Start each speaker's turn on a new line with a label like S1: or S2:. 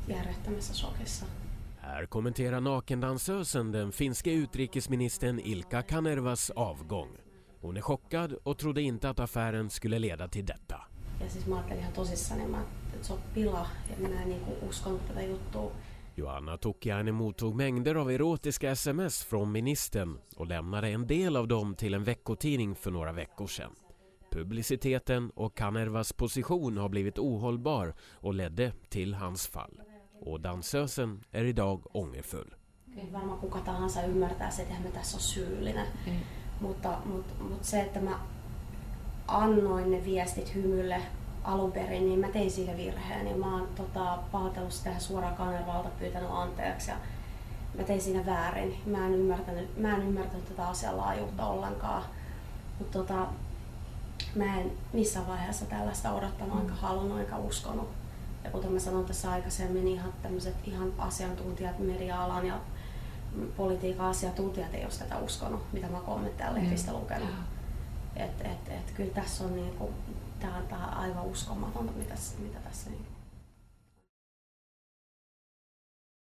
S1: järjettömässä shokissa.
S2: Här kommenterar nakendansösen den finske utrikesministern Ilkka Kanervas avgång. Hon är chockad och trodde inte att affären skulle leda till detta.
S1: Ja siis mä ajattelin ihan tosissani, että se on pila ja minä en uskonut tätä juttua.
S2: Johanna Tokiainen mottog mängder av erotiska sms från ministern och lämnade en del av dem till en veckotidning för några veckor sedan. Publiciteten och Kanervas position har blivit ohållbar och ledde till hans fall. Och dansösen är idag ångerfull.
S1: Varmaan kuka tahansa ymmärtää se, että me tässä on syyllinen. Mutta se, että mä annoin ne viestit Hymylle alun perin, niin mä tein siihen virheen. Ja mä oon pahoitellut sitä suoraan Kanervalta, pyytänyt anteeksi. Ja mä tein siinä väärin. Mä en ymmärtänyt tätä asian laajuutta ollenkaan. Mutta mä en missään vaiheessa tällaista odottanut, enkä halunnut, enkä uskonut. Ja kuten mä sanoin tässä aikaisemmin, ihan asiantuntijat, media-alan ja politiikan asiantuntijat ei ole tätä uskonut, mitä mä kommentteja lehdistä lukenut. Kyllä tässä on tää on aivan uskomatonta, mitä tässä